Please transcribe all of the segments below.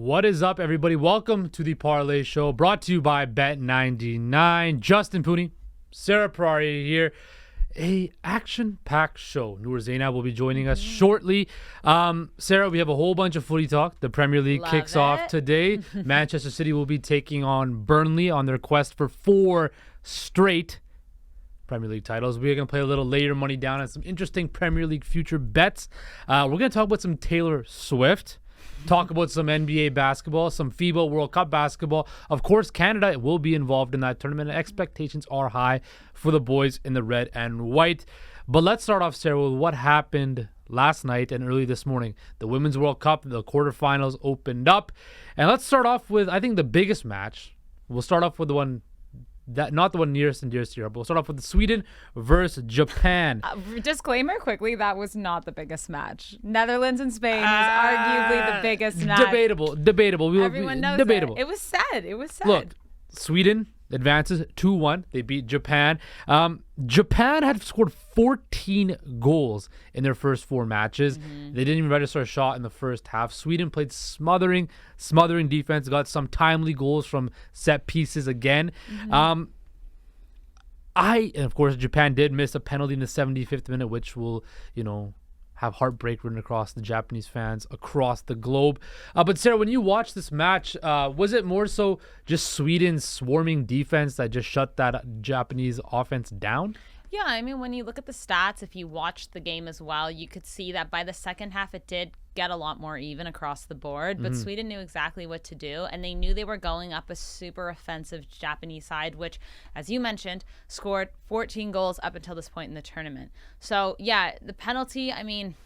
What is up, everybody? Welcome to the Parleh Show, brought to you by Bet99. Justin Pooney, Sarah Parreh here. A action-packed show. Noor Zainab will be joining us shortly. Sarah, we have a whole bunch of footy talk. The Premier League kicks off today. Manchester City will be taking on Burnley on their quest for 4 straight Premier League titles. We're going to play a little later money down on some interesting Premier League future bets. We're going to talk about some Taylor Swift. Talk about some NBA basketball, some FIBA World Cup basketball. Of course, Canada will be involved in that tournament, and expectations are high for the boys in the red and white. But let's start off, Sarah, with what happened last night and early this morning. The Women's World Cup, the quarterfinals opened up. And let's start off with, I think, the biggest match. We'll start off with the one that, not the one nearest and dearest to Europe, but we'll start off with Sweden versus Japan. Disclaimer quickly, that was not the biggest match. Netherlands and Spain was arguably the biggest match. Debatable. Everyone knows debatable. It was said. Look, Sweden advances 2-1. They beat Japan. Japan had scored 14 goals in their first 4 matches. They didn't even register a shot in the first half. Sweden played smothering defense, got some timely goals from set pieces again. And of course, Japan did miss a penalty in the 75th minute, which will, have heartbreak written across the Japanese fans across the globe. But Sarah, when you watched this match, was it more so just Sweden's swarming defense that just shut that Japanese offense down? Yeah, I mean, when you look at the stats, if you watched the game as well, you could see that by the second half, it did get a lot more even across the board. But Sweden knew exactly what to do, and they knew they were going up a super offensive Japanese side, which, as you mentioned, scored 14 goals up until this point in the tournament. So, yeah, the penalty, I mean,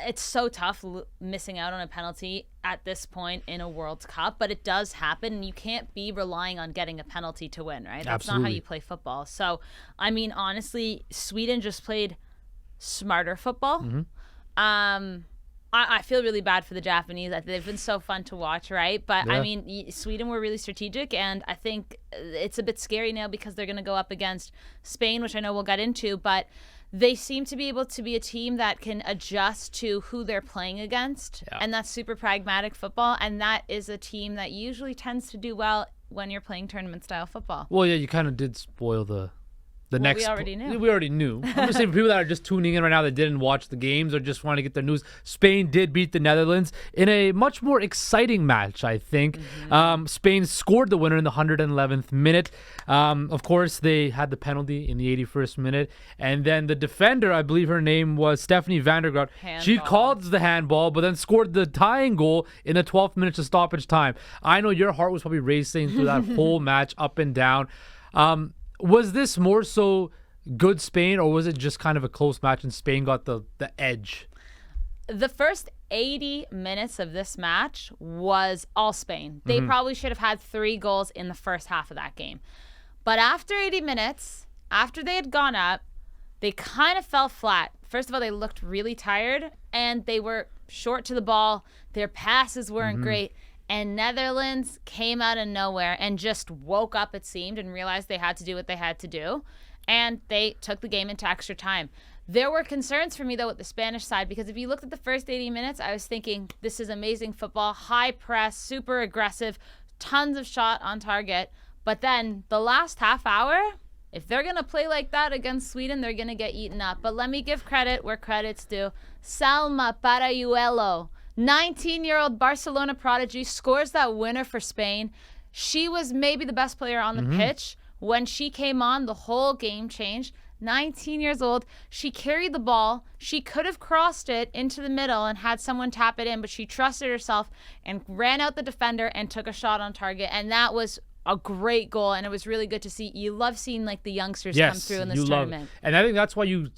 it's so tough missing out on a penalty at this point in a World Cup, but it does happen, and you can't be relying on getting a penalty to win, right? That's Absolutely. not how you play football. So, I mean, honestly, Sweden just played smarter football. I feel really bad for the Japanese. They've been so fun to watch, right? But, Yeah. I mean, Sweden were really strategic, and I think it's a bit scary now because they're going to go up against Spain, which I know we'll get into, but they seem to be able to be a team that can adjust to who they're playing against, and that's super pragmatic football, and that is a team that usually tends to do well when you're playing tournament-style football. Well, yeah, you kind of did spoil the next. We already knew. We already knew. I'm just saying for people that are just tuning in right now that didn't watch the games or just want to get their news, Spain did beat the Netherlands in a much more exciting match, I think. Spain scored the winner in the 111th minute. Of course, they had the penalty in the 81st minute. And then the defender, I believe her name was Stephanie Vandergaard. She called the handball, but then scored the tying goal in the 12th minute of stoppage time. I know your heart was probably racing through that whole match, up and down. Was this more so good Spain, or was it just kind of a close match and Spain got the edge? The first 80 minutes of this match was all Spain. They probably should have had 3 goals in the first half of that game. But after 80 minutes, after they had gone up, they kind of fell flat. First of all, they looked really tired, and they were short to the ball. Their passes weren't great. And Netherlands came out of nowhere and just woke up, it seemed, and realized they had to do what they had to do. And they took the game into extra time. There were concerns for me, though, with the Spanish side, because if you looked at the first 80 minutes, I was thinking, this is amazing football, high press, super aggressive, tons of shot on target. But then the last half hour, if they're going to play like that against Sweden, they're going to get eaten up. But let me give credit where credit's due. Salma Parayuelo, 19-year-old Barcelona prodigy, scores that winner for Spain. She was maybe the best player on the pitch. When she came on, the whole game changed. 19 years old. She carried the ball. She could have crossed it into the middle and had someone tap it in, but she trusted herself and ran out the defender and took a shot on target. And that was a great goal, and it was really good to see. You love seeing like the youngsters come through in this tournament. And I think that's why you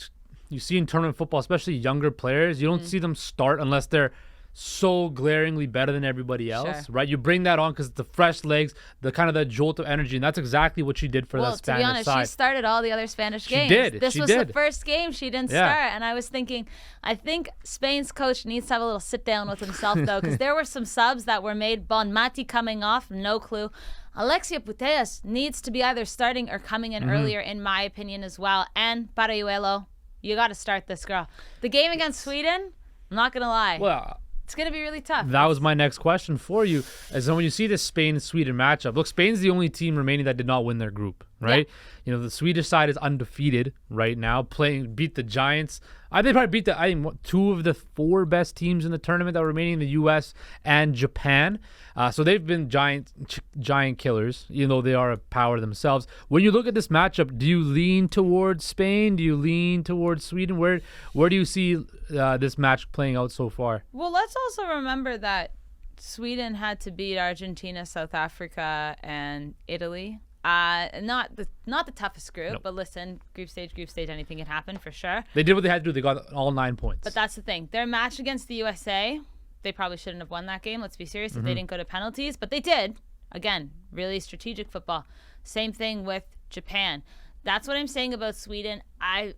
see in tournament football, especially younger players, you don't see them start unless they're so glaringly better than everybody else, right? You bring that on because the fresh legs, the kind of the jolt of energy, and that's exactly what she did for that Spanish side. Well, to be honest, she started all the other Spanish games. She did. This was the first game she didn't start, and I was thinking, I think Spain's coach needs to have a little sit down with himself, though, because there were some subs that were made. Bonmati coming off, no clue. Alexia Putellas needs to be either starting or coming in earlier, in my opinion, as well. And Parayuelo, you got to start this girl. The game against Sweden, I'm not going to lie. Well, It's going to be really tough. That was my next question for you. As when you see this Spain-Sweden matchup, look, Spain's the only team remaining that did not win their group, right? Yeah. You know, the Swedish side is undefeated right now, beat the Giants. They probably beat two of the four best teams in the tournament that were remaining, the U.S. and Japan. So they've been giant killers, even though they are a power themselves. When you look at this matchup, do you lean towards Spain? Do you lean towards Sweden? Where do you see this match playing out so far? Well, let's also remember that Sweden had to beat Argentina, South Africa, and Italy. Not the toughest group, Nope. But listen, group stage, anything can happen for sure. They did what they had to do. They got all 9 points. But that's the thing. Their match against the USA, they probably shouldn't have won that game. Let's be serious. If they didn't go to penalties, but they did. Again, really strategic football. Same thing with Japan. That's what I'm saying about Sweden. I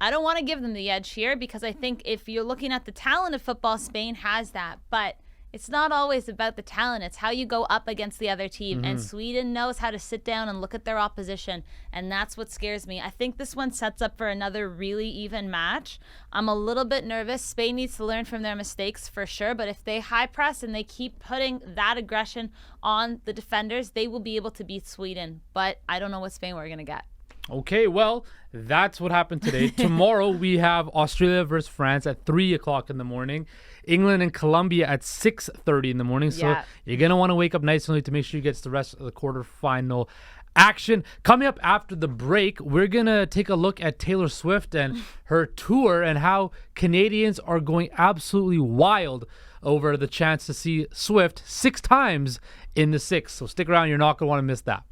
don't want to give them the edge here because I think if you're looking at the talent of football, Spain has that. But it's not always about the talent. It's how you go up against the other team. And Sweden knows how to sit down and look at their opposition. And that's what scares me. I think this one sets up for another really even match. I'm a little bit nervous. Spain needs to learn from their mistakes for sure. But if they high press and they keep putting that aggression on the defenders, they will be able to beat Sweden. But I don't know what Spain we're going to get. Okay, well, that's what happened today. Tomorrow we have Australia versus France at 3 o'clock in the morning. England and Colombia at 6:30 in the morning. So you're going to want to wake up nice and early to make sure you get the rest of the quarterfinal action. Coming up after the break, we're going to take a look at Taylor Swift and her tour and how Canadians are going absolutely wild over the chance to see Swift 6 times in the 6. So stick around. You're not going to want to miss that.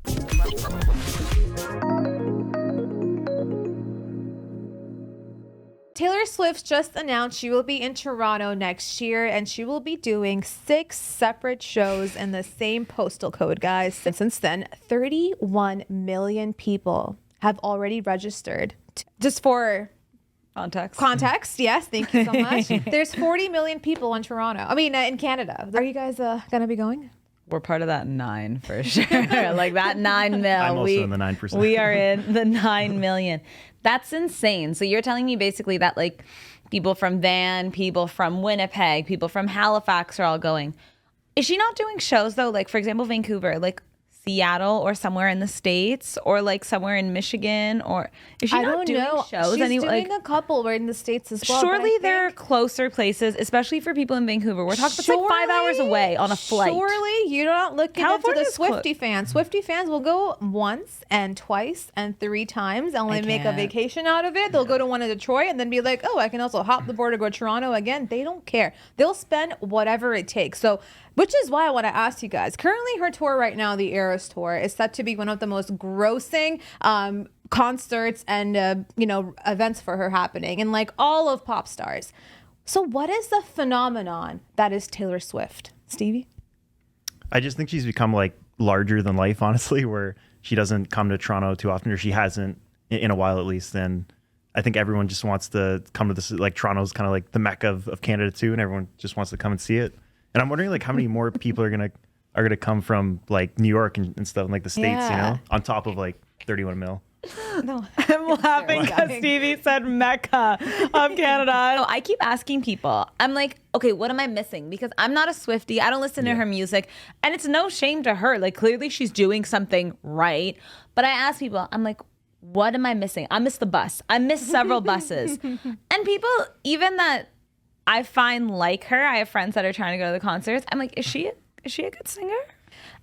Taylor Swift just announced she will be in Toronto next year, and she will be doing 6 separate shows in the same postal code, guys. And since then, 31 million people have already registered. Just for context, yes, thank you so much. There's 40 million people in in Canada. Are you guys going to be going? We're part of that 9 for sure. Like that 9 mil. I'm also in the 9%. We are in the 9 million. That's insane. So you're telling me basically that like people from Van, people from Winnipeg, people from Halifax are all going. Is she not doing shows though? Like for example, Vancouver, like Seattle or somewhere in the States or like somewhere in Michigan, or is she not doing shows? She's doing a couple in the States as well. Surely there are closer places, especially for people in Vancouver. We're talking it's like 5 hours away on a flight. Surely you're not looking into the Swiftie fans. Swiftie fans will go once and twice and 3 times and they make a vacation out of it. They'll go to one in Detroit and then be like, oh, I can also hop the border, go to Toronto again. They don't care. They'll spend whatever it takes. So, which is why I want to ask you guys. Currently, her tour right now, the Eras Tour, is set to be one of the most grossing concerts and events for her happening, and like all of pop stars. So, what is the phenomenon that is Taylor Swift, Stevie? I just think she's become like larger than life, honestly, where she doesn't come to Toronto too often, or she hasn't in a while at least. And I think everyone just wants to come to this. Like Toronto's kind of like the mecca of Canada too, and everyone just wants to come and see it. And I'm wondering like how many more people are gonna come from like New York and stuff, and like the States, on top of like 31 mil. No, I'm laughing because Stevie said Mecca of Canada. I keep asking people, I'm like, okay, what am I missing? Because I'm not a Swiftie. I don't listen to her music. And it's no shame to her. Like, clearly she's doing something right. But I ask people, I'm like, what am I missing? I missed the bus. I missed several buses. And people, even that I find like her, I have friends that are trying to go to the concerts. I'm like, is she a good singer?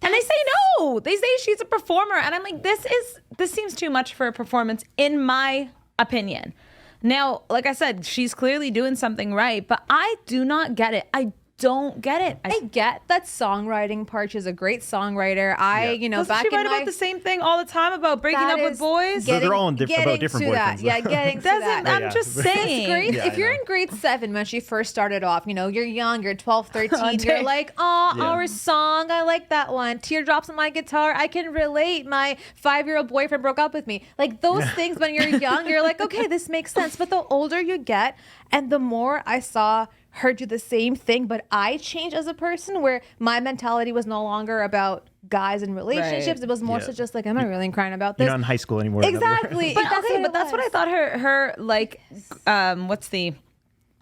And they say no. They say she's a performer. And I'm like, this seems too much for a performance, in my opinion. Now, like I said, she's clearly doing something right, but I do not get it. I don't get it. I get that songwriting part. She's a great songwriter. Doesn't back she write in about the same thing all the time about breaking up with boys? They're all about different boyfriends. Yeah, getting to that. I'm just saying. Great. If you're in grade 7 when she first started off, you're young, you're 12, 13, you're like, our song, I like that one. Teardrops on my guitar, I can relate. My 5-year-old boyfriend broke up with me. Like those things when you're young, you're like, okay, this makes sense. But the older you get, and the more I saw her do the same thing, but I changed as a person where my mentality was no longer about guys and relationships. Right. It was more so just like, am I really crying about this? You're not in high school anymore. Exactly. But that's what I thought her like, what's the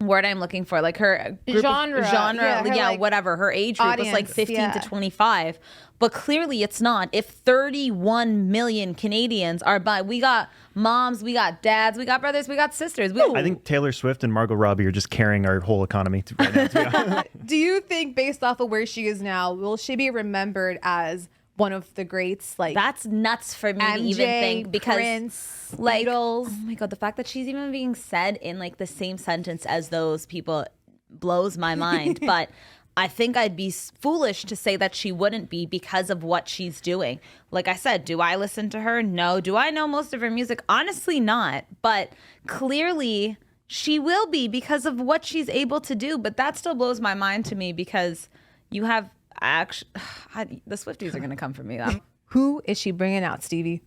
word I'm looking for, like her group Genre. genre, Yeah, her, like, whatever. Her age group was like audience, 15 to 25, but clearly it's not. If 31 million Canadians are we got moms, we got dads, we got brothers, we got sisters. I think Taylor Swift and Margot Robbie are just carrying our whole economy right now, to be honest. Do you think, based off of where she is now, will she be remembered as one of the greats? Like, that's nuts for me MJ, to even think, because Prince, like, Beatles. oh my god, the fact that she's even being said in like the same sentence as those people blows my mind. But I think I'd be foolish to say that she wouldn't be because of what she's doing. Like I said, do I listen to her? No. Do I know most of her music? Honestly, not. But clearly she will be because of what she's able to do. But that still blows my mind to me, because you have actually the Swifties are going to come for me. Who is she bringing out, Stevie?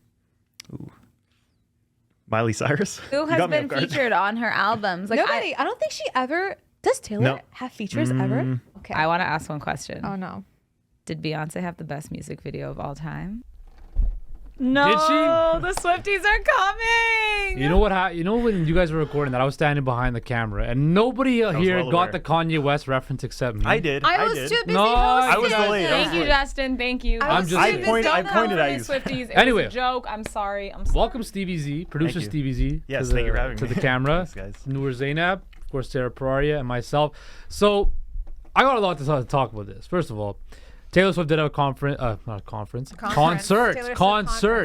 Miley Cyrus. Who has been featured on her albums? Like, Nobody. I don't think she ever. Does Taylor have features ever? Okay. I want to ask one question. Oh no. Did Beyonce have the best music video of all time? No. Did she? The Swifties are coming. You know what? You know when you guys were recording that, I was standing behind the camera, and nobody here well got aware. the Kanye West reference except me. I did. I was did. too busy No, hosting. I was delayed. Thank you, Justin. Thank you. I was just- too busy. I pointed at you. Swifties. It Anyway. was a joke. I'm sorry. I'm sorry. Welcome Stevie Z, producer Thank you. Stevie Z. Yes, to the, thank you for having to me. the camera. Thanks, guys. Noor Zainab, of course, Sarah Pararia, and myself. So I got a lot to talk about this. First of all, Taylor Swift did have a concert. Taylor Swift conference,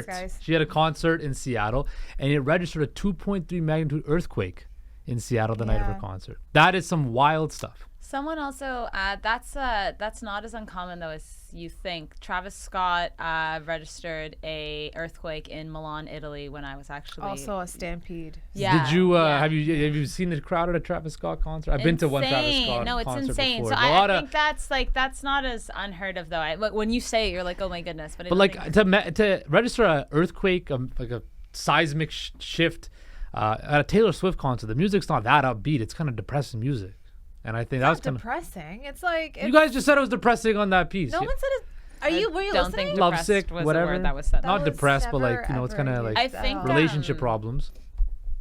guys. She had a concert in Seattle, and it registered a 2.3 magnitude earthquake in Seattle the night of her concert. That is some wild stuff. Someone also that's not as uncommon though as you think. Travis Scott registered a earthquake in Milan, Italy, when I was actually Also a stampede. Yeah. Did you yeah. have you seen the crowd at a Travis Scott concert? I've been to one Travis Insane. Scott No, it's concert insane. before. So But a I lot of- think that's not as unheard of though. When you say it, you're like, oh my goodness. But, I But don't like think to register an earthquake, like a seismic shift at a Taylor Swift concert, the music's not that upbeat. It's kind of depressing music, and I think that was It's kind of. depressing. It's like You guys just said it was depressing on that piece. no one said it. Were you don't listening? think Love depressed sick, was whatever. the word that was said. Not was depressed, but like never, it's ever kind of like I think relationship problems.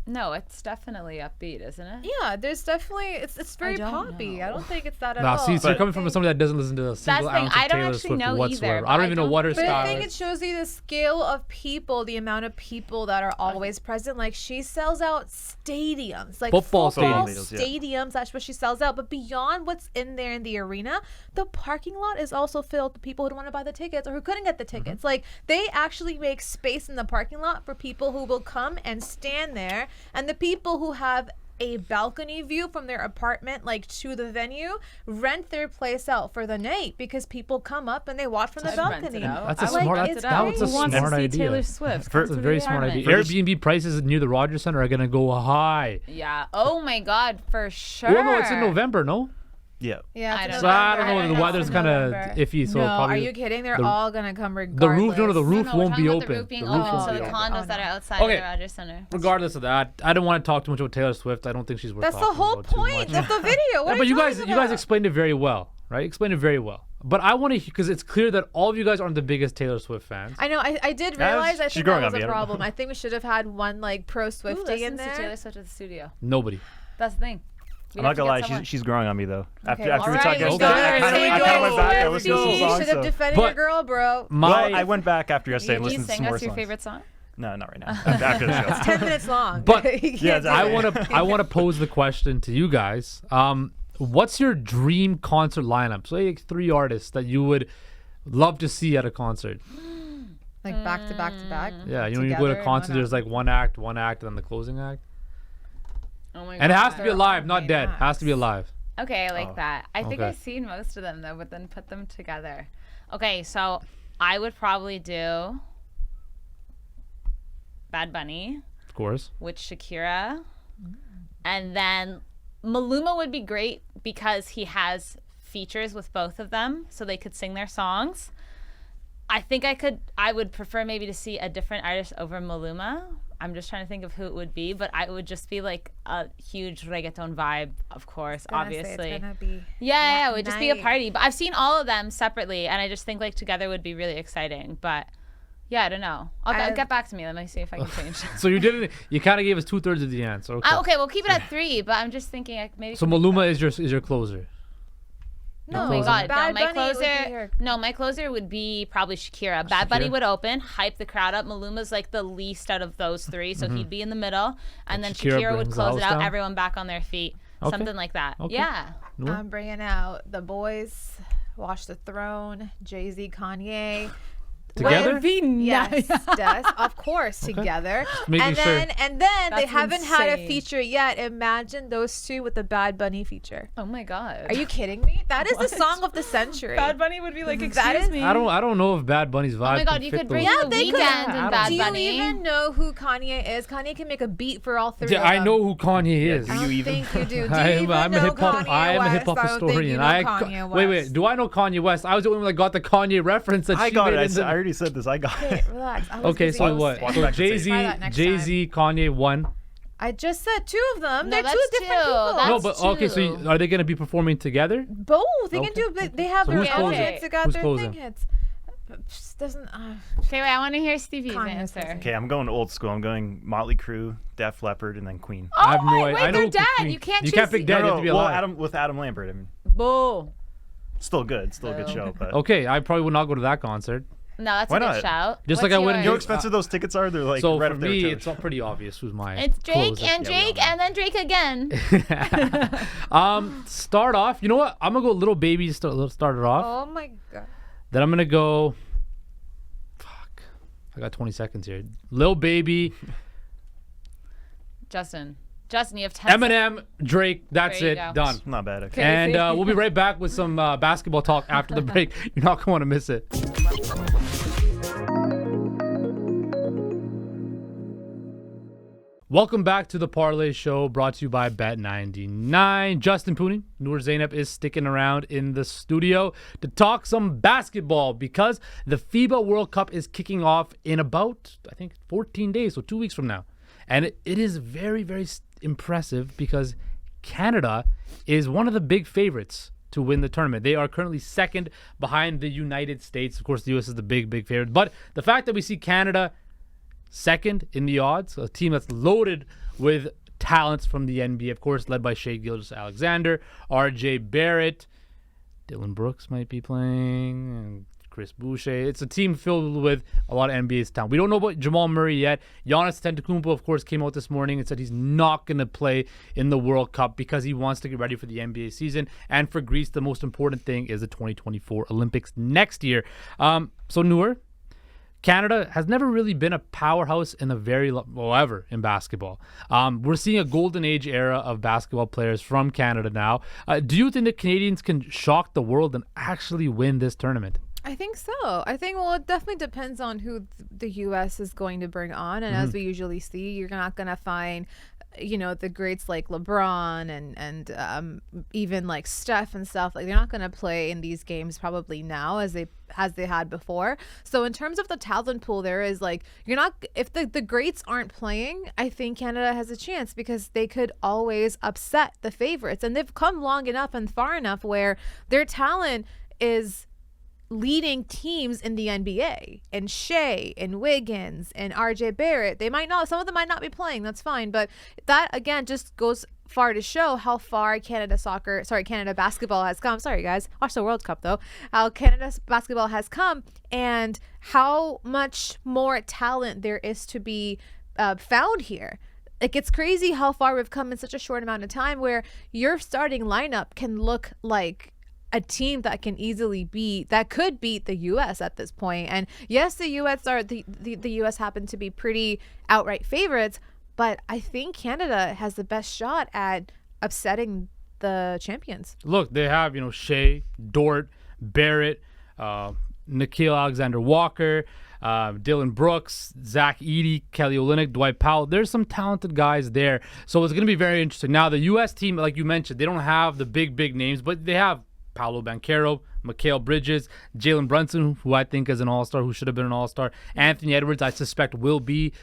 No, it's definitely upbeat, isn't it? Yeah, there's definitely it's very don't poppy. know. I don't think it's that at Nah, all. see, so you're I coming from think- somebody that doesn't listen to a single the thing, ounce I of don't Taylor actually Swift know whatsoever. either, I don't but even I know what her But I style think is. it shows you the scale of people, the amount of people that are always present. Like she sells out stadiums, like Football stadiums. That's what she sells out. But beyond what's in there in the arena, the parking lot is also filled with people who don't want to buy the tickets or who couldn't get the tickets. Like they actually make space in the parking lot for people who will come and stand there, and the people who have a balcony view from their apartment like to the venue rent their place out for the night because people come up and they watch from the I'd rent balcony. it out. That's a I would smart. rent it's it out. That was a Who wants to smart see idea. Taylor Swift? That's a very smart idea. There's- Airbnb prices near the Rogers Center are gonna go high. Yeah. Oh my God, for sure. Well, no, it's in November, no? Yeah. Yeah, I it's don't So know. I don't know. I The know. weather's It's kind of November. iffy. So no, probably are you kidding? They're the- all gonna come the regardless. roof. No, the roof No, we're won't be talking about open. the roof being The roof open, won't so be the open. condos Oh, that no. are outside Okay. of the Rogers Center. Regardless of that, I don't want to talk too much about Taylor Swift. I don't think she's worth That's the talking whole about too point much. of the video. What Yeah, are but you talking guys about? explained it very well, right? Explained it very well. But I want to, because it's clear that all of you guys aren't the biggest Taylor Swift fans. I know. I did Yeah, realize. I she's think growing that was on me, a I don't know. problem. I think we should have had one like pro Who Swiftie in listens to Taylor there. Swift at the studio? Nobody. That's the thing. I'm not gonna lie, she's growing on me though. After we all talked right, yesterday, okay. I kind of went back. I listened to some You songs. should have So. defended But- your girl, bro. Well, I went back after yesterday and Can you listened to sing some more us your songs. favorite song? No, not right now. After the show. 10 minutes long. But- You can't Yeah, do exactly. it. I want to pose the question to you guys. What's your dream concert lineup? So like 3 artists that you would love to see at a concert. Like back to back to back. Yeah, you know, you go to a concert, there's like one act, and then the closing act. Oh my God. And it has to be alive, not okay, dead. nice. Has to be alive. Okay, I like Oh, that. I think okay. I've seen most of them though, but then put them together. Okay, so I would probably do Bad Bunny Of course. with Shakira. And then Maluma would be great because he has features with both of them, so they could sing their songs. I think I would prefer maybe to see a different artist over Maluma. I'm just trying to think of who it would be, but I would just be like a huge reggaeton vibe, of course, obviously. It's gonna be Yeah, it would just be a night. party. But I've seen all of them separately, and I just think like together would be really exciting. But Yeah, I don't know. I'll get back to me. Let me see if I can change. So you kind of gave us 2/3 of the answer. Okay. Okay, we'll keep it at 3, but I'm just thinking like maybe. So Maluma is your closer. No, oh my God. Bad No, my Bunny closer would be probably Shakira. Bad Bunny would open, hype the crowd up. Maluma's like the least out of those 3, so he'd be in the middle, and then Shakira would close it out. Down? Everyone back on their feet, something like that. Okay. Yeah. I'm bringing out the boys. Watch the Throne. Jay-Z, Kanye. Together? Yes, of course, together. Making sure. And then they haven't had a insane. feature yet. Imagine those two with the Bad Bunny feature. Oh my God. Are you kidding me? That is the song of the century. Bad Bunny would be like, That excuse is- me. I don't know if Bad Bunny's vibe. Oh my God, can you fit could bring those. The they Weeknd could. and Bad Do you Bunny. even know who Kanye is? Kanye can make a beat for all 3 Yeah, of them. I know who Kanye is. I don't think you do. Do you I'm even a know hip hop. Kanye I am a hip hop West? I don't think historian. you know Kanye Wait. West. Do I know Kanye West? I was the only one that got the Kanye reference. That I she got made it. in the- I already said this. I got Okay, it. relax. I was Okay, busy so what? listening. So back and Jay-Z, Try that next Kanye, 1. I just said 2 of them. No, They're 2 that's different 2. people. That's No, but okay. So 2. are they going to be performing together? Both. They Okay. can do. They have So their who's own closing? hits. They got Who's their closing? thing hits. Just doesn't. Okay, wait, I want to hear Stevie's Kanye's answer. closing. Okay, I'm going old school. I'm going Motley Crue, Def Leppard, and then Queen. Oh, I have no idea. wait, I know they're who dead. Queen- You can't You choose can't pick dead. You have to be well, alive. with Adam Lambert. I mean, Boo. still good. Still a good show. But Okay, I probably would not go to that concert. No, that's Why a good not? shout. Just What's like I wouldn't you know how yours? go- expensive those tickets are? They're like So right for up there. me, with it's Taylor all pretty obvious who's my. It's Drake closer. and Drake and then Drake again. Start off. You know what? I'm gonna go Little Baby to start it off. Oh my god. Then I'm gonna go. Fuck. I got 20 seconds here. Lil Baby, Justin, you have 10 Eminem, Drake. That's There you it. go. Done. Not bad. Okay. And we'll be right back with some basketball talk after the break. You're not going to miss it. Welcome back to the Parleh Show, brought to you by Bet99. Justin Pooney, Noor Zainab is sticking around in the studio to talk some basketball because the FIBA World Cup is kicking off in about, I think, 14 days, so 2 weeks from now. And it is very, very impressive because Canada is one of the big favorites to win the tournament. They are currently second behind the United States. Of course, the U.S. is the big favorite. But the fact that we see Canada second in the odds, a team that's loaded with talents from the NBA, of course, led by Shai Gilgeous-Alexander, RJ Barrett, Dylan Brooks might be playing, and Chris Boucher. It's a team filled with a lot of NBA's talent. We don't know about Jamal Murray yet. Giannis Antetokounmpo, of course, came out this morning and said he's not going to play in the World Cup because he wants to get ready for the NBA season. And for Greece, the most important thing is the 2024 Olympics next year. So Noor, Canada has never really been a powerhouse in ever in basketball. We're seeing a golden age era of basketball players from Canada now. Do you think the Canadians can shock the world and actually win this tournament? I think so. I think, well, it definitely depends on who the U.S. is going to bring on. And as we usually see, you're not going to find, the greats like LeBron and even like Steph and stuff. Like, they're not going to play in these games probably now as they had before. So in terms of the talent pool, there is like, if the greats aren't playing, I think Canada has a chance because they could always upset the favorites. And they've come long enough and far enough where their talent is leading teams in the NBA, and Shea and Wiggins and RJ Barrett. Some of them might not be playing, that's fine, but that again just goes far to show how far Canada basketball has come. Sorry guys, watch the World Cup though. How Canada's basketball has come and how much more talent there is to be found here. Like, it's crazy how far we've come in such a short amount of time where your starting lineup can look like a team that could beat the U.S. at this point. And yes, the U.S. happen to be pretty outright favorites, but I think Canada has the best shot at upsetting the champions. Look, they have, Shea, Dort, Barrett, Nickeil Alexander-Walker, Dylan Brooks, Zach Edey, Kelly Olynyk, Dwight Powell. There's some talented guys there. So it's going to be very interesting. Now, the U.S. team, like you mentioned, they don't have the big names, but they have Paolo Banchero, Mikal Bridges, Jalen Brunson, who I think is an all-star, who should have been an all-star. Anthony Edwards, I suspect, will be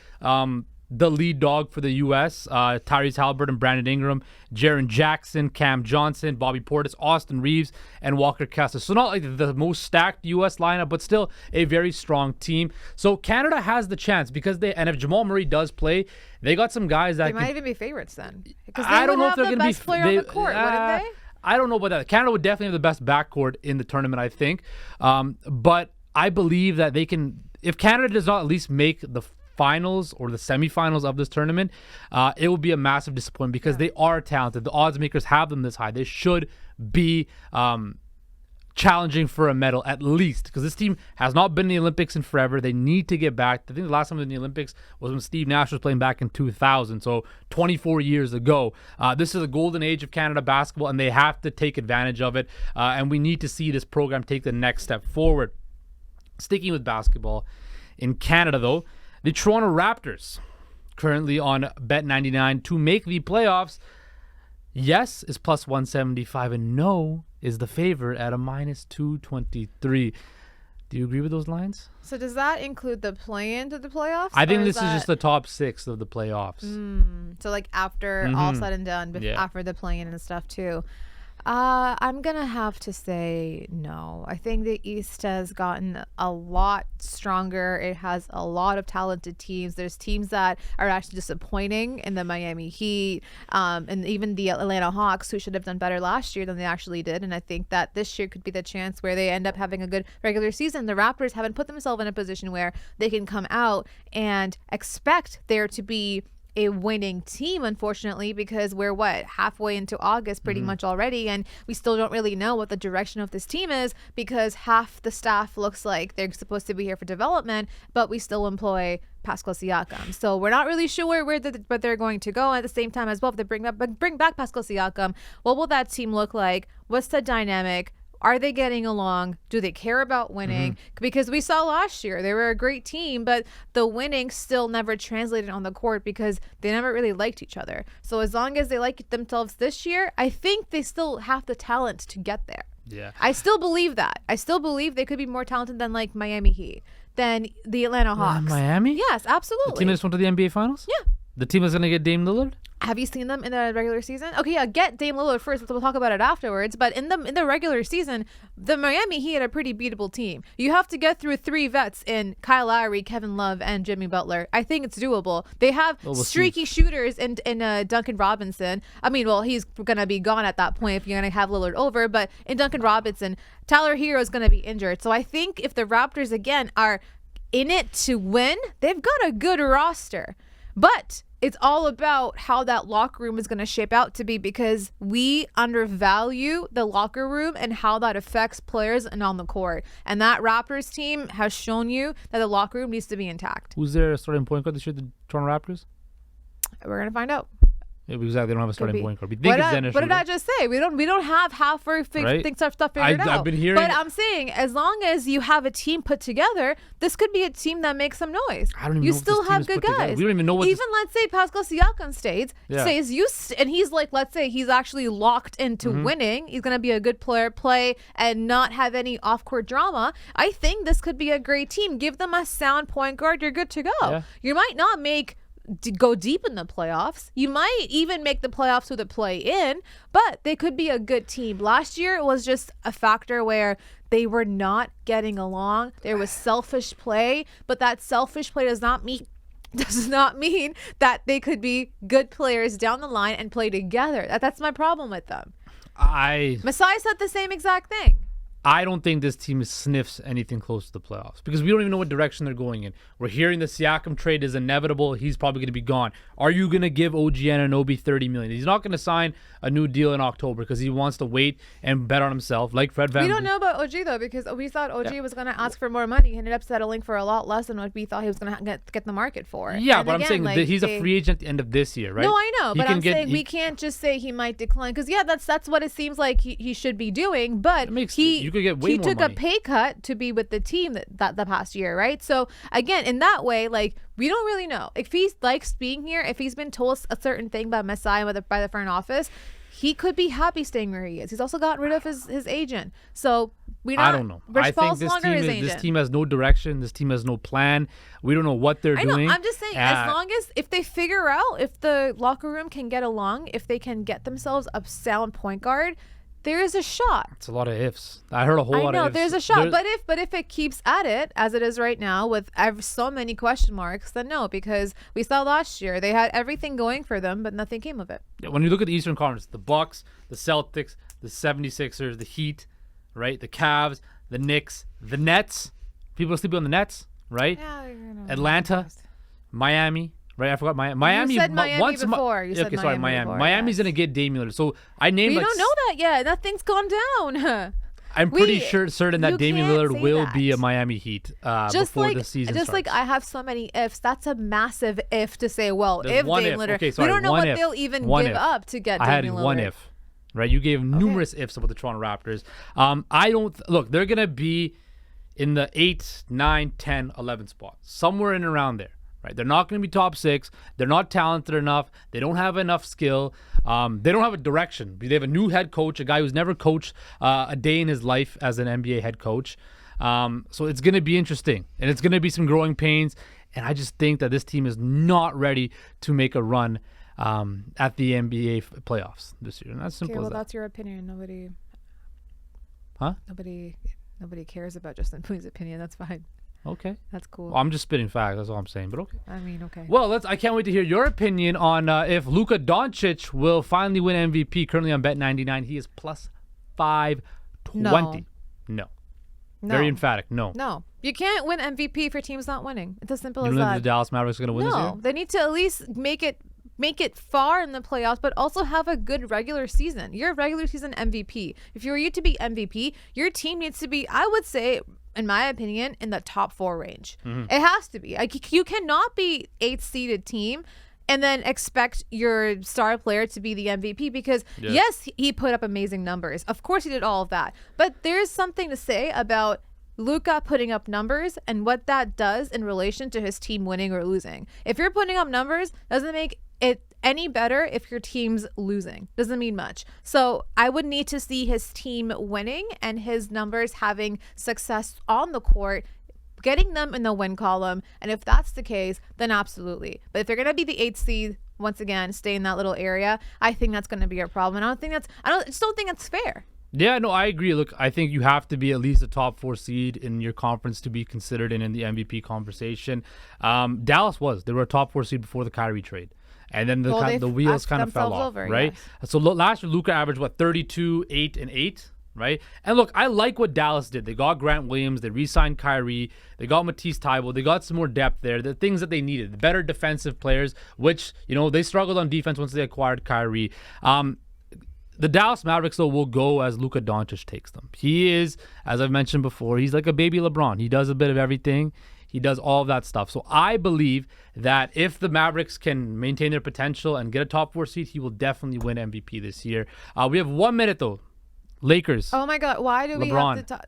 the lead dog for the U.S. Tyrese Halliburton, Brandon Ingram, Jaren Jackson, Cam Johnson, Bobby Portis, Austin Reeves, and Walker Kessler. So not like the most stacked U.S. lineup, but still a very strong team. So Canada has the chance because if Jamal Murray does play, they got some guys that they might even be favorites then. Because I don't know if they're going to be best player on the court, wouldn't they? I don't know about that. Canada would definitely have the best backcourt in the tournament, I think. But I believe that they can. If Canada does not at least make the finals or the semifinals of this tournament, it will be a massive disappointment because they are talented. The odds makers have them this high. They should be challenging for a medal at least, because this team has not been in the Olympics in forever. They need to get back. I think the last time in the Olympics was when Steve Nash was playing back in 2000, so 24 years ago. This is a golden age of Canada basketball, and they have to take advantage of it, and we need to see this program take the next step forward. Sticking with basketball, in Canada though, the Toronto Raptors, currently on Bet99 to make the playoffs. Yes is plus 175, and no is the favorite at a minus 223. Do you agree with those lines? So does that include the play-in to the playoffs? I think this is just the top 6 of the playoffs. So like after all said and done, after the play-in and stuff too. I'm going to have to say no. I think the East has gotten a lot stronger. It has a lot of talented teams. There's teams that are actually disappointing in the Miami Heat, and even the Atlanta Hawks, who should have done better last year than they actually did. And I think that this year could be the chance where they end up having a good regular season. The Raptors haven't put themselves in a position where they can come out and expect there to be a winning team, unfortunately, because we're halfway into August pretty much already, and we still don't really know what the direction of this team is, because half the staff looks like they're supposed to be here for development, but we still employ Pascal Siakam. So we're not really sure where they're going to go. At the same time as well, if they bring back Pascal Siakam, what will that team look like? What's the dynamic? Are they getting along? Do they care about winning? Because we saw last year, they were a great team, but the winning still never translated on the court because they never really liked each other. So as long as they like themselves this year, I think they still have the talent to get there. Yeah. I still believe that. I still believe they could be more talented than like Miami Heat, than the Atlanta Hawks. Miami? Yes, absolutely. The team that just went to the NBA Finals? Yeah. The team that's going to get Dame Lillard? Have you seen them in the regular season? Okay, yeah, get Dame Lillard first. We'll talk about it afterwards. But in the regular season, the Miami Heat had a pretty beatable team. You have to get through 3 vets in Kyle Lowry, Kevin Love, and Jimmy Butler. I think it's doable. They have streaky shooters in Duncan Robinson. I mean, well, he's going to be gone at that point if you're going to have Lillard over. But in Duncan Robinson, Tyler Hero is going to be injured. So I think if the Raptors, again, are in it to win, they've got a good roster. But it's all about how that locker room is going to shape out to be, because we undervalue the locker room and how that affects players and on the court. And that Raptors team has shown you that the locker room needs to be intact. Who's their starting point guard this year, the Toronto Raptors? We're going to find out. Yeah, exactly. They don't have a starting point guard. We think it's Dennis What did Schroeder. I just say? We don't have half our stuff figured out. I've been hearing, but I'm saying, as long as you have a team put together, this could be a team that makes some noise. I don't even you know if still this team have is good put together. guys. We don't even know what. Even let's say Pascal Siakam stays, and he's like, let's say he's actually locked into winning. He's gonna be a good player, play and not have any off-court drama. I think this could be a great team. Give them a sound point guard, you're good to go. Yeah. You might not go deep in the playoffs. You might even make the playoffs with a play-in, but they could be a good team. Last year, it was just a factor where they were not getting along. There was selfish play, but that selfish play does not mean that they could be good players down the line and play together. That's my problem with them. Masai said the same exact thing. I don't think this team sniffs anything close to the playoffs because we don't even know what direction they're going in. We're hearing the Siakam trade is inevitable. He's probably going to be gone. Are you going to give OG Anunoby $30 million? He's not going to sign a new deal in October because he wants to wait and bet on himself like Fred Van. We don't know about OG though, because we thought OG was going to ask for more money. He ended up settling for a lot less than what we thought he was going to get the market for. Yeah, but I'm saying that he's a free agent at the end of this year, right? No, I know, but I'm saying we can't just say he might decline because that's what it seems like he should be doing. But you could get way more money. A pay cut to be with the team that the past year, right? So again, in that way, like, we don't really know if he likes being here. If he's been told a certain thing by Masai by the front office, he could be happy staying where he is. He's also gotten rid of his agent. So I don't know. Rich I think Paul's this longer team his is, agent. this team has no direction. This team has no plan. We don't know what they're I know. doing. I'm just saying, as long as if they figure out if the locker room can get along, if they can get themselves a sound point guard, there is a shot. It's a lot of ifs. I heard a whole lot of ifs. There's a shot. But if it keeps at it as it is right now with so many question marks, then no, because we saw last year they had everything going for them, but nothing came of it. When you look at the Eastern Conference, the Bucks, the Celtics, the 76ers, the Heat, right? The Cavs, the Knicks, the Nets. People are sleeping on the Nets, right? Yeah, Atlanta, Miami. Right, I forgot Miami. You said Miami before. You said sorry, Miami Miami. before, Miami's gonna get Damian Lillard. So I named. We don't know that yet. Nothing's gone down. I'm pretty certain that Damian Lillard will be a Miami Heat before the season starts. Just like I have so many ifs. That's a massive if to say. Well, There's if Damian Lillard, okay, sorry, we don't know what what if. they'll even One give if. up to get I Damian had Lillard. one if, right? You gave numerous ifs about the Toronto Raptors. I don't look. They're gonna be in the 8, 9, 10, 11 spot, somewhere in around there. Right, they're not going to be top 6. They're not talented enough. They don't have enough skill. They don't have a direction. They have a new head coach, a guy who's never coached a day in his life as an NBA head coach. So it's going to be interesting, and it's going to be some growing pains. And I just think that this team is not ready to make a run at the NBA playoffs this year. And that's simple as that. That's your opinion. Nobody cares about Justin Pooney's opinion. That's fine. Okay. That's cool. Well, I'm just spitting facts. That's all I'm saying. But okay. I mean, okay. Well, I can't wait to hear your opinion on if Luka Doncic will finally win MVP. Currently on Bet99, he is plus 520. No. Very emphatic. No. No. You can't win MVP for teams not winning. It's as simple as You don't that. think the Dallas Mavericks are going to win this year? No. They need to at least make it far in the playoffs, but also have a good regular season. You're a regular season MVP. If you were to be MVP, your team needs to be, I would say, in my opinion, in the top 4 range. It has to be. Like, you cannot be 8th seeded team and then expect your star player to be the MVP because yes, he put up amazing numbers. Of course he did all of that. But there's something to say about Luka putting up numbers and what that does in relation to his team winning or losing. If you're putting up numbers, doesn't make it any better if your team's losing. Doesn't mean much. So I would need to see his team winning and his numbers having success on the court, getting them in the win column. And if that's the case, then absolutely. But if they're going to be the 8th seed, once again, stay in that little area, I think that's going to be a problem. And I just don't think that's fair. Yeah, no, I agree. Look, I think you have to be at least a top 4 seed in your conference to be considered in the MVP conversation. Dallas was. They were a top 4 seed before the Kyrie trade. And then the wheels kind of fell off, right? Yes. So last year, Luka averaged, 32, 8, and 8, right? And look, I like what Dallas did. They got Grant Williams. They re-signed Kyrie. They got Matisse Thybulle. They got some more depth there. The things that they needed. The better defensive players, which, they struggled on defense once they acquired Kyrie. The Dallas Mavericks, though, will go as Luka Doncic takes them. He is, as I've mentioned before, he's like a baby LeBron. He does a bit of everything. He does all of that stuff. So I believe that if the Mavericks can maintain their potential and get a top 4 seed, he will definitely win MVP this year. We have 1 minute, though. Lakers. Oh, my God. Why do we have to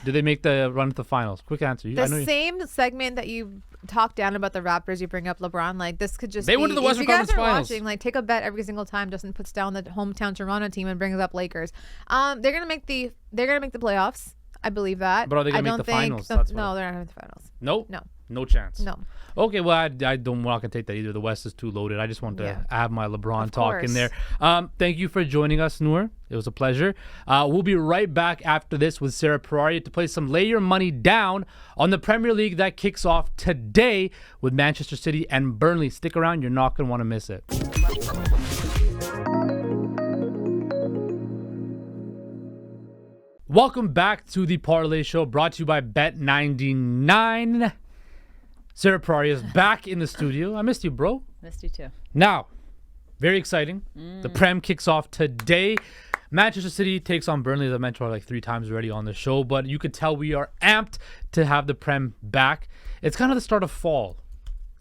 Do they make the run to the finals? Quick answer. The same segment that you talk down about the Raptors, you bring up LeBron. Like, this could just They went to the Western Conference Finals. Watching, like, take a bet every single time Justin puts down the hometown Toronto team and brings up Lakers. They're gonna make the playoffs. I believe that. But are they gonna make the finals? No, they're not gonna make the finals. Nope. No. No chance. No. Okay, well, I'm not going to take that either. The West is too loaded. I just want to have my LeBron talk in there. Thank you for joining us, Noor. It was a pleasure. We'll be right back after this with Sarah Parleh to play some Lay Your Money Down on the Premier League that kicks off today with Manchester City and Burnley. Stick around. You're not going to want to miss it. Welcome back to the Parleh Show, brought to you by Bet99. Sarah Parleh is back in the studio. I missed you, bro. Missed you too. Now, very exciting. The Prem kicks off today. Manchester City takes on Burnley, as I mentioned like 3 times already on the show, but you could tell we are amped to have the Prem back. It's kind of the start of fall.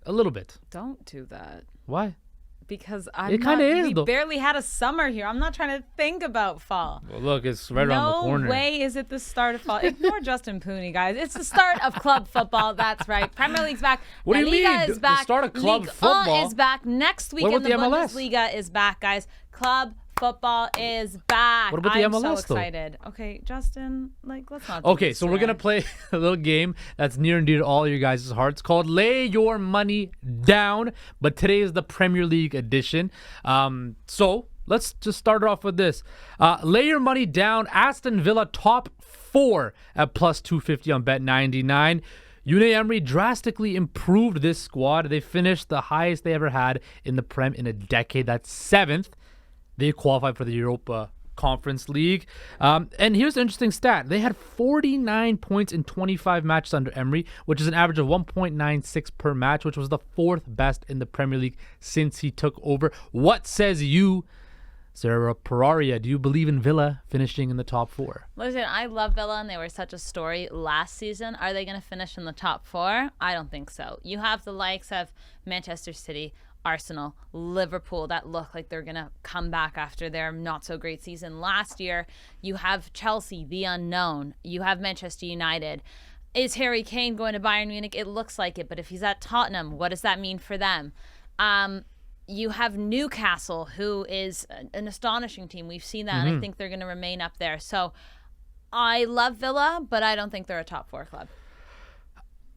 A little bit. Don't do that. Why? Because we barely had a summer here. I'm not trying to think about fall. Well, look, it's right around the corner. No way is it the start of fall. Ignore Justin Pooney, guys. It's the start of club football. That's right. Premier League's back. What do you Liga mean? is back. The start of club Ligue football 1 is back. Next week What in about the the MLS? Bundesliga is back, guys. Club Football is back. What about the I'm MLS, so though? excited. Okay, Justin, let's not do Okay, this so we're today. going to play a little game that's near and dear to all your guys' hearts called Lay Your Money Down. But today is the Premier League edition. So let's just start off with this. Lay your money down. Aston Villa top 4 at plus 250 on Bet99. Unai Emery drastically improved this squad. They finished the highest they ever had in the Prem in a decade. That's 7th. They qualified for the Europa Conference League. And here's an interesting stat. They had 49 points in 25 matches under Emery, which is an average of 1.96 per match, which was the 4th best in the Premier League since he took over. What says you, Sarah Pararia? Do you believe in Villa finishing in the top 4? Listen, I love Villa, and they were such a story last season. Are they going to finish in the top 4? I don't think so. You have the likes of Manchester City, Arsenal, Liverpool that look like they're going to come back after their not-so-great season last year. You have Chelsea, the unknown. You have Manchester United. Is Harry Kane going to Bayern Munich? It looks like it, but if he's at Tottenham, what does that mean for them? You have Newcastle, who is an astonishing team. We've seen that, and I think they're going to remain up there. So I love Villa, but I don't think they're a top 4 club.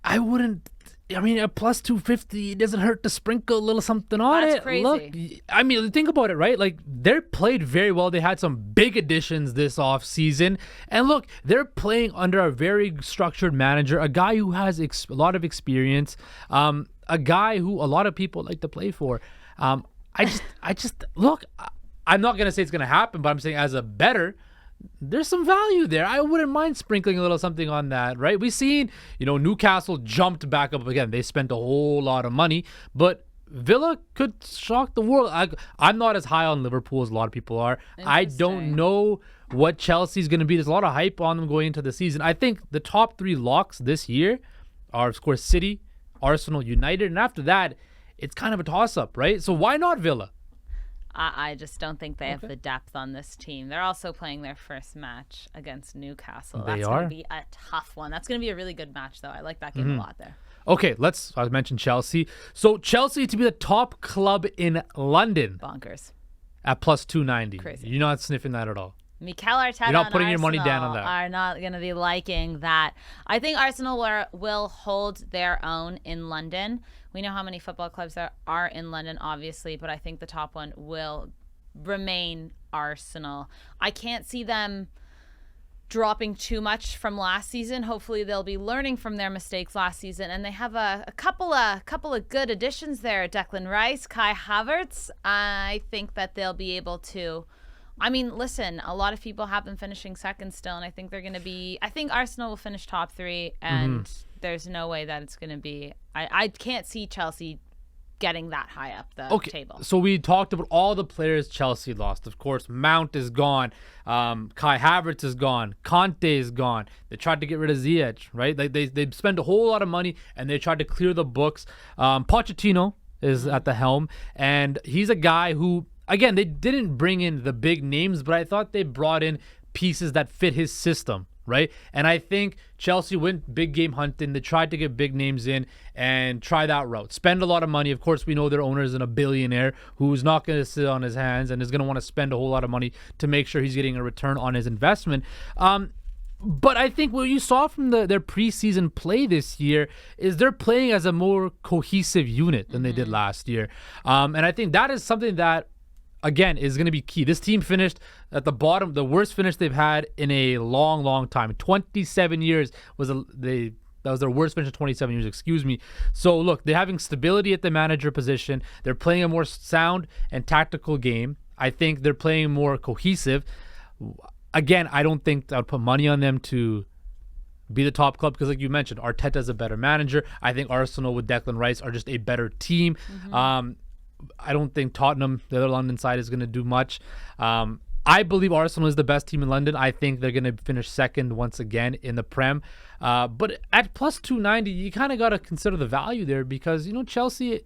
I wouldn't. I mean, at plus 250, it doesn't hurt to sprinkle a little something on That's it. crazy. Look, I mean, think about it, right? Like, they played very well. They had some big additions this offseason. And look, they're playing under a very structured manager, a guy who has a lot of experience, a guy who a lot of people like to play for. I just look, I'm not going to say it's going to happen, but I'm saying as a bettor, there's some value there. I wouldn't mind sprinkling a little something on that, right? We've seen, Newcastle jumped back up again. They spent a whole lot of money, but Villa could shock the world. I'm not as high on Liverpool as a lot of people are. I don't know what Chelsea's going to be. There's a lot of hype on them going into the season. I think the top 3 locks this year are, of course, City, Arsenal, United, and after that, it's kind of a toss-up, right? So why not Villa? I just don't think they have the depth on this team. They're also playing their first match against Newcastle. That's going to be a tough one. That's going to be a really good match, though. I like that game a lot there. Okay, I mentioned Chelsea. So Chelsea to be the top club in London. Bonkers. At plus 290. Crazy. You're not sniffing that at all. Mikel Arteta You're not putting your money down on Arsenal that. are not going to be liking that. I think Arsenal will hold their own in London. We know how many football clubs there are in London, obviously, but I think the top one will remain Arsenal. I can't see them dropping too much from last season. Hopefully they'll be learning from their mistakes last season, and they have a couple of good additions there. Declan Rice, Kai Havertz. I think that they'll be able to. I mean, listen, a lot of people have them finishing second still, and I think they're going to be. I think Arsenal will finish top 3, and there's no way that it's going to be. I can't see Chelsea getting that high up the table. So we talked about all the players Chelsea lost. Of course, Mount is gone. Kai Havertz is gone. Conte is gone. They tried to get rid of Ziyech, right? They spent a whole lot of money, and they tried to clear the books. Pochettino is at the helm, and he's a guy who, again, they didn't bring in the big names, but I thought they brought in pieces that fit his system, right? And I think Chelsea went big game hunting. They tried to get big names in and try that route. Spend a lot of money. Of course, we know their owner is a billionaire who's not going to sit on his hands and is going to want to spend a whole lot of money to make sure he's getting a return on his investment. But I think what you saw from their preseason play this year is they're playing as a more cohesive unit than they did last year. And I think that is something that, again, is going to be key. This team finished at the bottom, the worst finish they've had in a long, long time. 27 years that was their worst finish in 27 years, excuse me. So look, they're having stability at the manager position. They're playing a more sound and tactical game. I think they're playing more cohesive. Again, I don't think I would put money on them to be the top club because, like you mentioned, Arteta's a better manager. I think Arsenal with Declan Rice are just a better team. I don't think Tottenham, the other London side, is going to do much. I believe Arsenal is the best team in London. I think they're going to finish second once again in the Prem. But at plus 290, you kind of got to consider the value there because, Chelsea,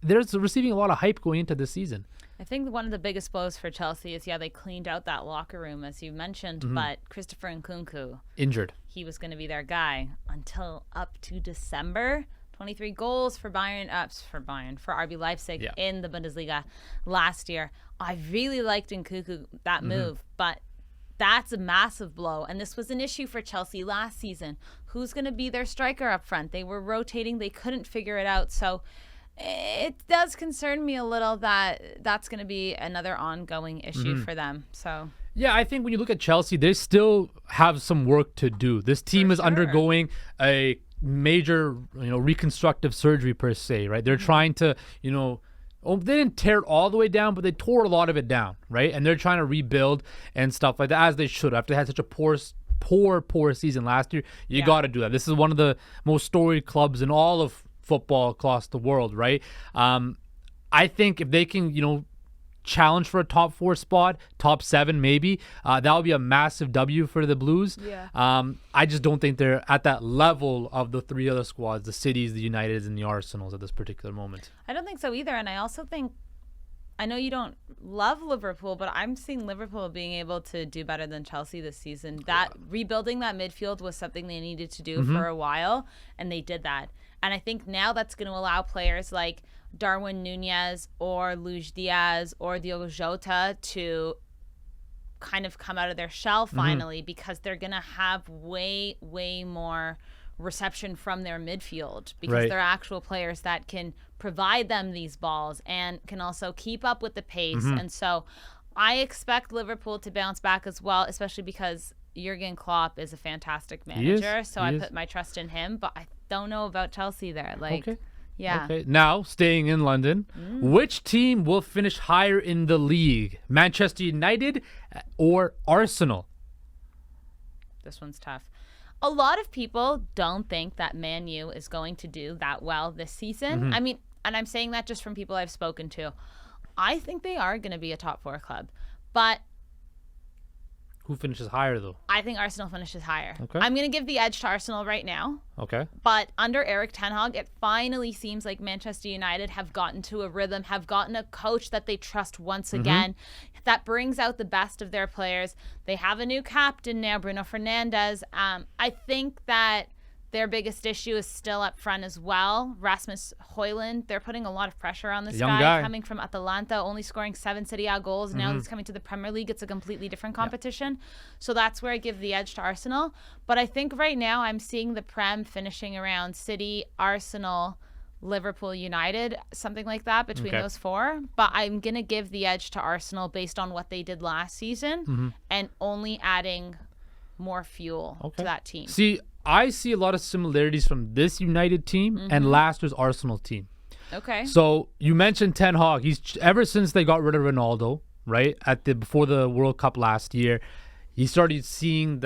they're receiving a lot of hype going into this season. I think one of the biggest blows for Chelsea is, they cleaned out that locker room, as you mentioned, but Christopher Nkunku, injured. He was going to be their guy until up to December 23 goals for for RB Leipzig in the Bundesliga last year. I really liked Nkunku, that move, but that's a massive blow. And this was an issue for Chelsea last season. Who's going to be their striker up front? They were rotating. They couldn't figure it out. So it does concern me a little that that's going to be another ongoing issue for them. So yeah, I think when you look at Chelsea, they still have some work to do. This team is undergoing a major, reconstructive surgery per se, right? They're trying to, they didn't tear it all the way down, but they tore a lot of it down, right? And they're trying to rebuild and stuff like that, as they should. After they had such a poor season last year, you got to do that. This is one of the most storied clubs in all of football across the world, right? I think if they can, challenge for a top 4 spot, top 7 maybe, that would be a massive W for the Blues. I just don't think they're at that level of the 3 other squads, the Cities, the Uniteds, and the Arsenals at this particular moment. I don't think so either. And I also think, I know you don't love Liverpool, but I'm seeing Liverpool being able to do better than Chelsea this season. That rebuilding that midfield was something they needed to do for a while, and they did that. And I think now that's going to allow players like Darwin Nunez or Luis Diaz or Diogo Jota to kind of come out of their shell finally, because they're going to have way more reception from their midfield, because they're actual players that can provide them these balls and can also keep up with the pace. And so I expect Liverpool to bounce back as well, especially because Jurgen Klopp is a fantastic manager. I put my trust in him, but I don't know about Chelsea there. Okay. Now, staying in London, which team will finish higher in the league? Manchester United or Arsenal? This one's tough. A lot of people don't think that Man U is going to do that well this season. I mean, and I'm saying that just from people I've spoken to. I think they are going to be a top 4 club. But who finishes higher, though? I think Arsenal finishes higher. Okay. I'm going to give the edge to Arsenal right now. Okay. But under Erik ten Hag, it finally seems like Manchester United have gotten to a rhythm, have gotten a coach that they trust once again, that brings out the best of their players. They have a new captain now, Bruno Fernandes. I think that their biggest issue is still up front as well. Rasmus Højlund, they're putting a lot of pressure on this guy coming from Atalanta, only scoring 7 Serie A goals. Now he's coming to the Premier League. It's a completely different competition. So that's where I give the edge to Arsenal. But I think right now I'm seeing the Prem finishing around City, Arsenal, Liverpool, United, something like that between those 4. But I'm going to give the edge to Arsenal based on what they did last season and only adding more fuel to that team. See, I see a lot of similarities from this United team and last year's Arsenal team. Okay. So you mentioned Ten Hag. He's ever since they got rid of Ronaldo, right, before the World Cup last year, he started seeing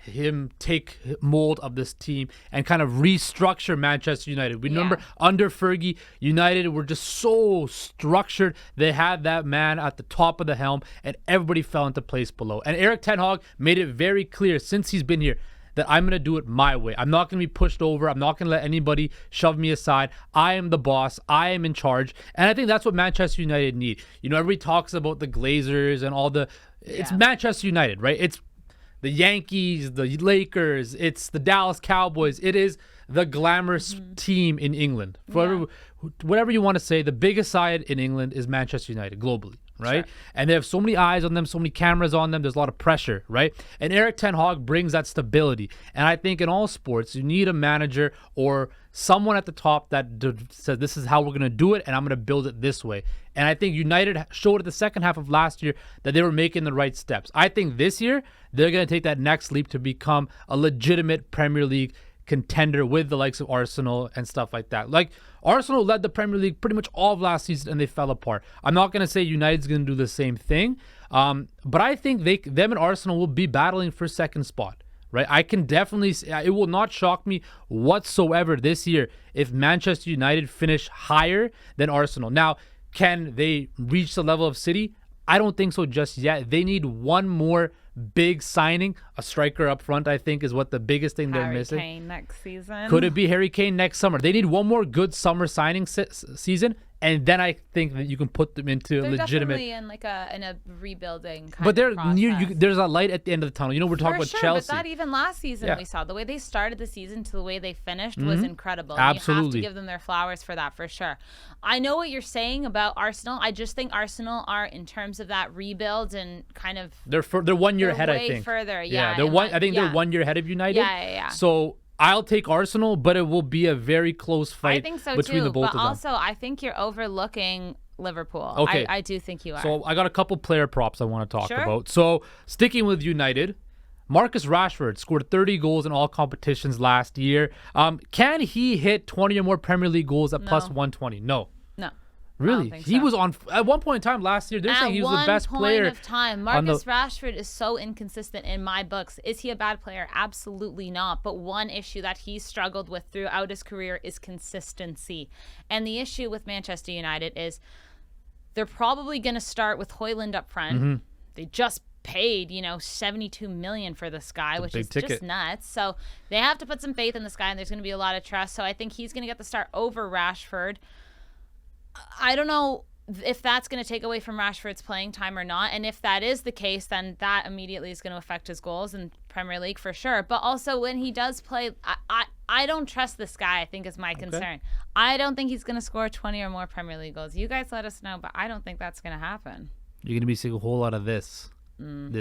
him take mold of this team and kind of restructure Manchester United. We remember under Fergie, United were just so structured. They had that man at the top of the helm, and everybody fell into place below. And Erik ten Hag made it very clear since he's been here that I'm going to do it my way. I'm not going to be pushed over. I'm not going to let anybody shove me aside. I am the boss. I am in charge. And I think that's what Manchester United need. Everybody talks about the Glazers and all it's Manchester United, right? It's the Yankees, the Lakers, it's the Dallas Cowboys. It is the glamorous team in England. Whatever you want to say, the biggest side in England is Manchester United globally, right? Sure. And they have so many eyes on them, so many cameras on them. There's a lot of pressure, right? And Erik ten Hag brings that stability. And I think in all sports, you need a manager or someone at the top that says, this is how we're going to do it, and I'm going to build it this way. And I think United showed at the second half of last year that they were making the right steps. I think this year, they're going to take that next leap to become a legitimate Premier League contender with the likes of Arsenal and stuff like that. Like, Arsenal led the Premier League pretty much all of last season and they fell apart. I'm not going to say United's going to do the same thing, but I think them and Arsenal will be battling for second spot, right? I can definitely it will not shock me whatsoever this year if Manchester United finish higher than Arsenal. Now, can they reach the level of City? I don't think so just yet. They need one more big signing. A striker up front, I think, is what the biggest thing they're missing. Harry Kane next season. Could it be Harry Kane next summer? They need one more good summer signing season, And then I think that you can put them into They're legitimate. definitely in a rebuilding kind But of process. there's a light at the end of the tunnel. We're talking about sure, Chelsea. But that even last season we saw the way they started the season to the way they finished was incredible. And you have Absolutely. to give them their flowers for that for sure. I know what you're saying about Arsenal. I just think Arsenal are in terms of that rebuild and kind of They're 1 year they're ahead. way I think further. Yeah, Yeah, I think they're 1 year ahead of United. Yeah. So I'll take Arsenal, but it will be a very close fight I think so between too. the both But of them. also, I think you're overlooking Liverpool. Okay. I do think you are. So I got a couple player props I want to talk Sure. about. So sticking with United, Marcus Rashford scored 30 goals in all competitions last year. Can he hit 20 or more Premier League goals at plus 120? No. No. Really? think He so. was on at one point in time last year. They're saying he was the best player. At one point of time, on the- Marcus Rashford is so inconsistent in my books. Is he a bad player? Absolutely not. But one issue that he's struggled with throughout his career is consistency. And the issue with Manchester United is they're probably going to start with Højlund up front. Mm-hmm. They just paid, 72 million for this guy, which big is ticket. just nuts. So they have to put some faith in this guy, and there's going to be a lot of trust. So I think he's going to get the start over Rashford. I don't know if that's going to take away from Rashford's playing time or not. And if that is the case, then that immediately is going to affect his goals in Premier League for sure. But also when he does play, I don't trust this guy, I think is my concern. I don't think he's going to score 20 or more Premier League goals. You guys let us know, but I don't think that's going to happen. You're going to be seeing a whole lot of this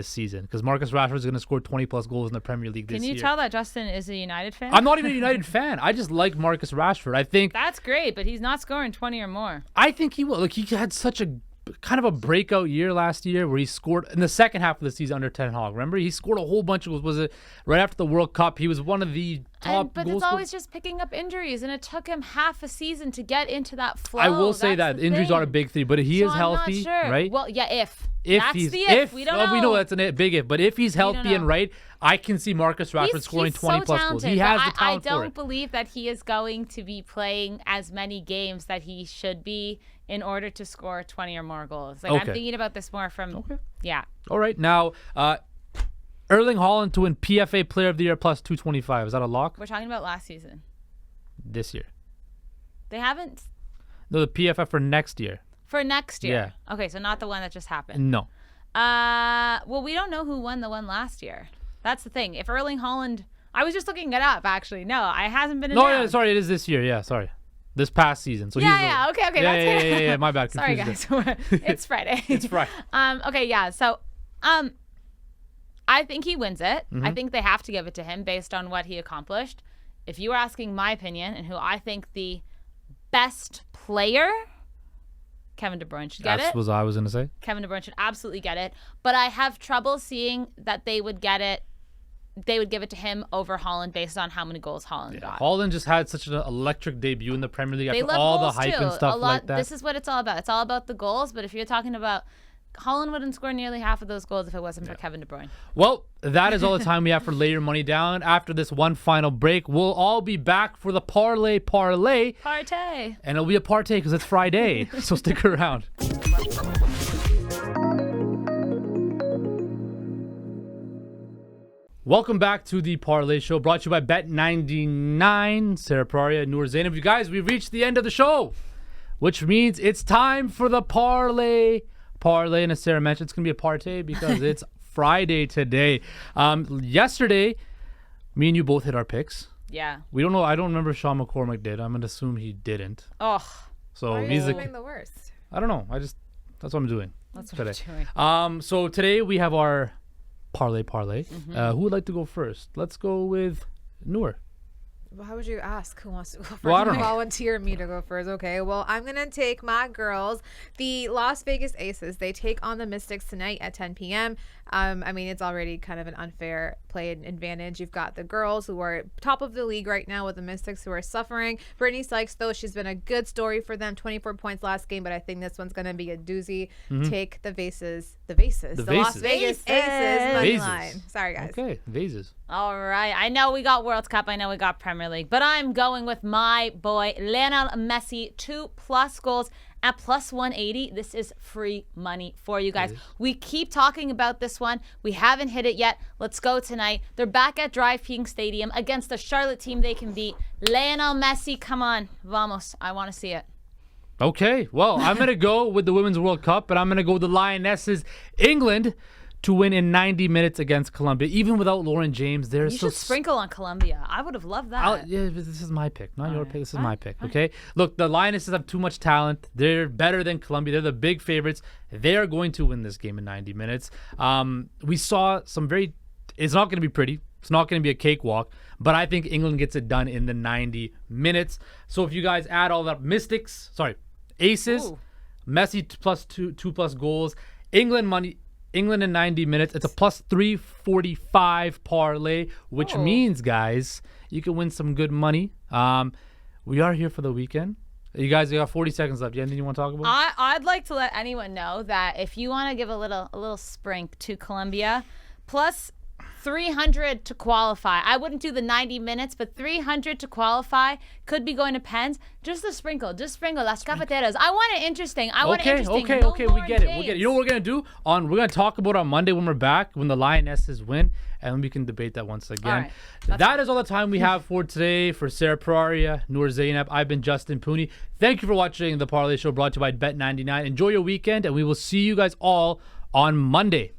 season because Marcus Rashford is going to score 20 plus goals in the Premier League this year. Can you tell that Justin is a United fan? I'm not even a United fan. I just like Marcus Rashford. I think That's great, but he's not scoring 20 or more. I think he will. Look, he had such a kind of a breakout year last year where he scored in the second half of the season under Ten Hag. Remember, he scored a whole bunch of goals. Was it right after the World Cup? He was one of the top But goal it's scorers. always just picking up injuries, and it took him half a season to get into that flow. I will say That's that the injuries thing. are a big thing, but he So is healthy, I'm not sure. right? Well, yeah, if that's he's the if. We don't know. we know that's a big if, but if he's healthy and know. right, I can see Marcus Rashford scoring 20 so plus talented, goals. He has the but I talent for don't it. believe that he is going to be playing as many games that he should be in order to score 20 or more goals. Like I'm thinking about this more from yeah. All right, now Erling Haaland to win PFA Player of the Year plus 225. Is that a lock We're talking about last season. this year? They haven't No, the PFF for next year. for next year. Yeah. Okay, so not the one that just happened. No. Well, we don't know who won the one last year. That's the thing. If Erling Haaland, I was just looking it up actually. No, it hasn't been No, announced. yeah, sorry, it is this year. Yeah, sorry. This past season. So Yeah, he's okay, yeah, that's yeah, good. yeah, my bad. Sorry Confused guys, it. it's Friday. It's Friday. Okay, yeah. So, I think he wins it. Mm-hmm. I think they have to give it to him based on what he accomplished. If you were asking my opinion and who I think the best player, Kevin De Bruyne should get That's it. what I was gonna say. Kevin De Bruyne should absolutely get it. But I have trouble seeing that they would get it. They would give it to him over Haaland based on how many goals Haaland got. Haaland just had such an electric debut in the Premier League They after love all the goals hype too. and stuff a lot, like that. This is what it's all about. It's all about the goals. But if you're talking about Haaland wouldn't score nearly half of those goals if it wasn't for Kevin De Bruyne. Well, that is all the time we have for Lay Your Money Down. After this one final break, we'll all be back for the Parleh. Partey. And it'll be a partay because it's Friday. So stick around. Welcome back to the Parleh Show, brought to you by Bet99. Sarah Praria, Noor Zainab. You guys, we've reached the end of the show, which means it's time for the Parleh. Parleh, and as Sarah mentioned, it's going to be a partay because it's Friday today. Yesterday, me and you both hit our picks. Yeah. We don't know. I don't remember if Sean McCormick did. I'm going to assume he didn't. Oh, So Why are he's you the, doing the worst? I don't know. That's what I'm doing. that's what today. I'm doing. So today we have our Parleh. Who would like to go first? Let's go with Noor. Well, how would you ask who wants to go first? Well, I don't know. Volunteer me to go first. Okay. Well, I'm going to take my girls, the Las Vegas Aces. They take on the Mystics tonight at 10 p.m. I mean, it's already kind of an unfair play advantage. You've got the girls who are top of the league right now with the Mystics who are suffering. Brittany Sykes, though, she's been a good story for them. 24 points last game, but I think this one's going to be a doozy. Take the Vases. The Las Vegas Aces money Vases. line. Sorry, guys. Okay, vases. All right. I know we got World Cup. I know we got Premier League. But I'm going with my boy, Lionel Messi. 2+ goals at plus 180. This is free money for you guys. We keep talking about this one. We haven't hit it yet. Let's go tonight. They're back at DRV Stadium against the Charlotte team they can beat. Lionel Messi, come on. Vamos. I want to see it. Okay, well, I'm going to go with the Women's World Cup, and I'm going to go with the Lionesses, England, to win in 90 minutes against Colombia. Even without Lauren James, You should sprinkle on Colombia. I would have loved that. Yeah, but this is my pick, not your pick. This is my pick, okay? Look, the Lionesses have too much talent. They're better than Colombia. They're the big favorites. They are going to win this game in 90 minutes. We saw some it's not going to be pretty. It's not going to be a cakewalk, but I think England gets it done in the 90 minutes. So if you guys add all that aces, Ooh. Messi plus two plus goals, England in 90 minutes. It's a plus 345 parlay, which means, guys, you can win some good money. We are here for the weekend. You guys got 40 seconds left. Anything you want to talk about? I'd like to let anyone know that if you want to give a little sprink to Colombia, plus 300 to qualify. I wouldn't do the 90 minutes, but 300 to qualify. Could be going to pens. Just a sprinkle. Just sprinkle. Las cafeteras. I want it interesting. Okay. We get it. You know what we're going to do? We're going to talk about on Monday when we're back, when the Lionesses win, and we can debate that once again. Right. That is all the time we have for today. For Sarah Praria, Noor Zainab, I've been Justin Pooney. Thank you for watching the Parleh Show, brought to you by Bet99. Enjoy your weekend, and we will see you guys all on Monday.